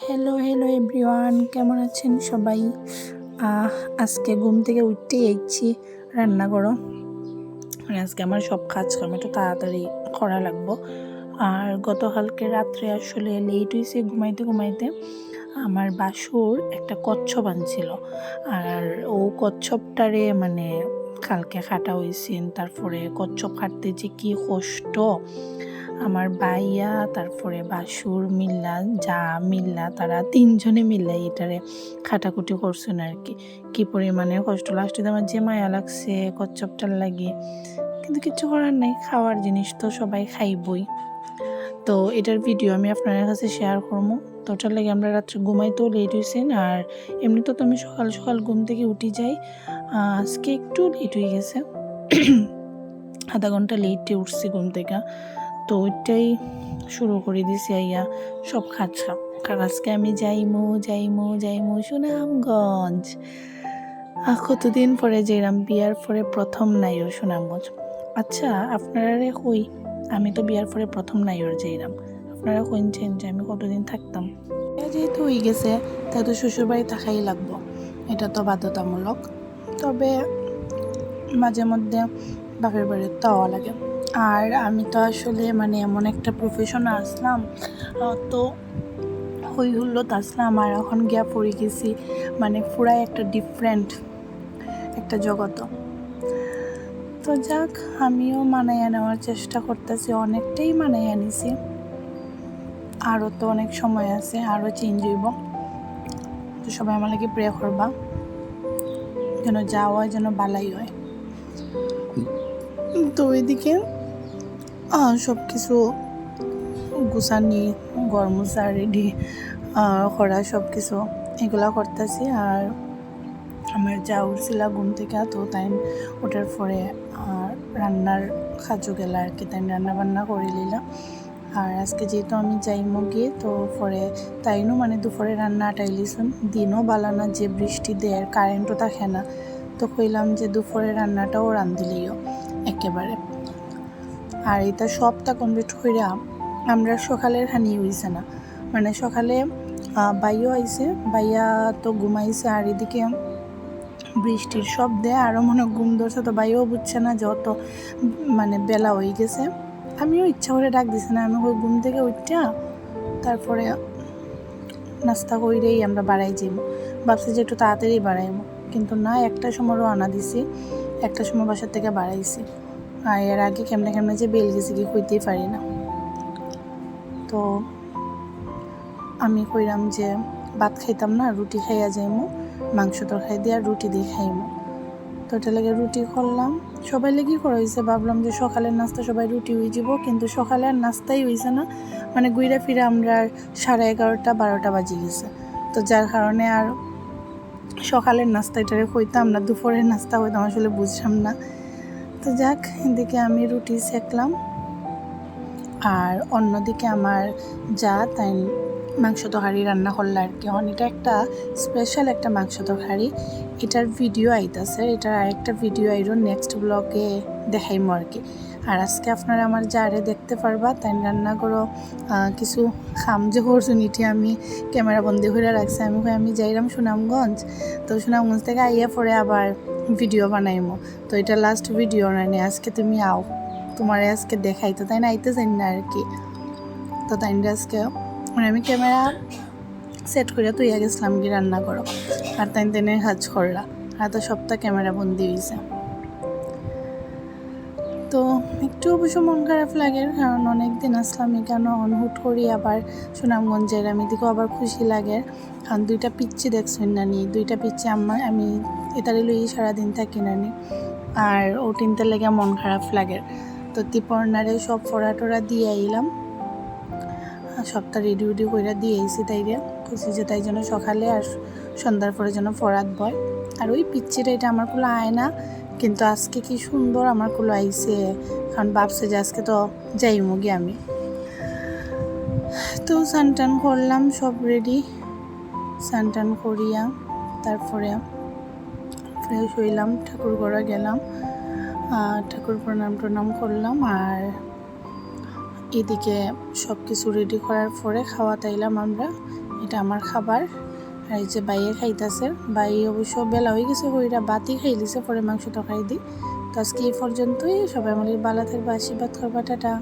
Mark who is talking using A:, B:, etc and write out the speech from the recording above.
A: Hello hello everyone, কেমন আছেন সবাই? আজকে ঘুম থেকে উঠতেই যাচ্ছি রান্না করো। আজকে আমার সব কাজকর্ম একটু তাড়াতাড়ি করা লাগবো। আর গতকালকে রাত্রে আসলে লেট হয়েছে ঘুমাইতে ঘুমাইতে। আমার বাসুর একটা কচ্ছপ আনছিল, আর ও কচ্ছপটারে কালকে কাটা হয়েছে। তারপরে কচ্ছপ কাটতে যে কি কষ্ট, আমার ভাইয়া তারপরে বাসুর মিল্লা তারা তিনজনে মিল্লা এটারে খাটাকুটি করছেন আর কি পরিমাণে কষ্ট। লাস্টে আমার যে মায়া লাগছে কচ্ছপটার লাগে, কিন্তু কিছু করার নেই, খাওয়ার জিনিস তো সবাই খাইবই। তো এটার ভিডিও আমি আপনাদের কাছে শেয়ার করবো। তো ওটার লাগে আমরা রাত্রে ঘুমাইতেও লেট হয়েছেন, আর এমনিতেও তো আমি সকাল সকাল ঘুম থেকে উঠে যাই। আজকে একটু লেট হয়ে গেছে, আধা ঘন্টা লেটে উঠছি ঘুম থেকে। তো ওইটাই শুরু করে দিছি আইয়া সব খাচ্ছা। কারণ আজকে আমি যাইমু সুনামগঞ্জ। কতদিন পরে যেরাম, বিয়ার পরে প্রথম নাইও সুনামগঞ্জ। আচ্ছা আপনারা কই, আমি তো বিয়ার পরে প্রথম নাইওর যাইরাম। আপনারা কইছেন যে আমি কতদিন থাকতাম। যেহেতু হয়ে গেছে তাই তো শ্বশুরবাড়ি থাকাই লাগবো, এটা তো বাধ্যতামূলক। তবে মাঝে মধ্যে বাপের বাড়ির তাওয়া লাগে। আর আমি তো আসলে এমন একটা প্রফেশনে আসলাম, তো হই হুল্লোত আসলাম, আর এখন গিয়া পড়ে গেছি পুরাই একটা ডিফারেন্ট একটা জগৎ। তো যাক, আমিও মানাইয়া নেওয়ার চেষ্টা করতেছি, অনেকটাই মানাইয়া নিছি। আরও তো অনেক সময় আছে, আরও চেঞ্জ হইব। তো সবাই আমার লাগে প্রে করবা যেন যাওয়া যেন বালাই হয়। তো ওইদিকে সব কিছু গুছানি, ঘর মোছা, রেডি করা, সব কিছু এগুলা করতেছি। আর আমার যা উঠছিল ঘুম থেকে, তো তাই ওঠার পরে রান্নার কাজও গেলা আর কি, তাই রান্না বান্না করে নিলাম। আর আজকে যেহেতু আমি যাইমো গিয়ে, তো পরে তাইনও দুপুরে রান্না আটাইলিছুন। দিনও বালানা, যে বৃষ্টি দেয়, কারেন্টও থাকে না। তো কইলাম যে দুপুরে রান্নাটাও রান্ধিলিও একেবারে। আর এটা সবটা কমপ্লিট কইরা আমরা সকালের খানি হইছে না, সকালে বাইও আইছে, বাইয়া তো ঘুমাইছে। আর এদিকে বৃষ্টির শব্দে আরও ঘুম ধরছে, তো বাইও বুঝছে না যত বেলা হয়ে গেছে। আমিও ইচ্ছা করে ডাক দিছি না, আমি ওই ঘুম থেকে উঠা তারপরে নাস্তা কইরেই আমরা বাড়াই যাইব। ভাবছি যে একটু তাড়াতাড়ি বাড়াইব, কিন্তু না, একটা সময় রওনা দিছি, একটা সময় বাসার থেকে বাড়াইছি। আর এর আগে কেমনে যে বেল গেছি কি কইতেই পারি না। তো আমি কইলাম যে ভাত খাইতাম না, রুটি খাইয়া যাইমো, মাংস তরকারি দিয়ে আর রুটি দিয়ে খাইমো। তো এটা লাগে রুটি করলাম, সবাই লেগে করা হয়েছে। ভাবলাম যে সকালের নাস্তা সবাই রুটি হয়ে যাব, কিন্তু সকালে আর নাস্তাই হয়েছে না। ঘুরে ফিরে আমরা 11:30 12টা বাজে গেছে। তো যার কারণে আর সকালের নাস্তা এটারে হইতাম না, দুপুরের নাস্তা হইতাম আসলে বুঝলাম না। তো যাক, এদিকে আমি রুটি সেকলাম, আর অন্যদিকে আমার যা তাই মাংস তরকারি রান্না করলো আর কি। এটা একটা স্পেশাল একটা মাংস তরকারি, এটার ভিডিও আইতাছে, এটার আরেকটা ভিডিও আইরো নেক্সট ব্লগে দেখাইমো আর কি। আর আজকে আপনারা আমার যারে দেখতে পারবা তাই রান্না করো কিছু খাম যে করছুন, এটি আমি ক্যামেরা বন্দি করে রাখছি। আমি যাইলাম সুনামগঞ্জ, তো সুনামগঞ্জ থেকে আইয়া পরে আবার ভিডিও বানাইমো। তো এটা লাস্ট ভিডিও নানি, আজকে তুমি আও, তোমার আজকে দেখাই। তো তাই না আইতে চাই না আর কি। তো তাই আজকে আমি ক্যামেরা সেট করে তুইয়া গেছিলাম কি রান্না করো, আর তাই কাজ করলা, আর তো সপ্তাহ ক্যামেরা বন্দি হয়েছে। তো একটু অবশ্য মন খারাপ লাগে, কারণ অনেক দিন আসলাম এখানে, হুট করি আবার সুনামগঞ্জের আমি দিকেও আবার খুশি লাগে। কারণ 2টা পিচ্ছি দেখছেন নানি, 2টা পিচ্ছি আমি এটারে লই সারাদিন থাকি নানি, আর ও টিনতে লেগে মন খারাপ লাগে। তো তিপর্ণারে সব ফোড়া টোড়া দিয়ে আইলাম, সবটা রেডি করে দিয়ে আইসি, তাইরে খুশি যে তাই জন্য সকালে আর সন্ধ্যার পরে যেন ফরাত বয়। আর ওই পিচ্ছিটা এটা আমার কুলো আয় না, কিন্তু আজকে কি সুন্দর আমার কুলো আইসে, কারণ ভাবছে যে আজকে তো যাইমু গিয়ে আমি। তো স্নান করলাম, সব রেডি, স্নান করিয়া তারপরে ফ্রেশ হইলাম, ঠাকুর ঘরে গেলাম, ঠাকুর প্রণাম করলাম। আর এদিকে সব কিছু রেডি করার পরে খাওয়া তাইলাম আমরা, এটা আমার খাবার। আর এই যে বাইয়ে খাইতেছে, বাই অবশ্য বেলা হয়ে গেছে, হইরা বাতি খাই দিছে, পরে মাংস তরকারি দিই। তো আজকে এই পর্যন্তই, সবাই মিলে ভালো থাকবে, আশীর্বাদ করবা, টাটা।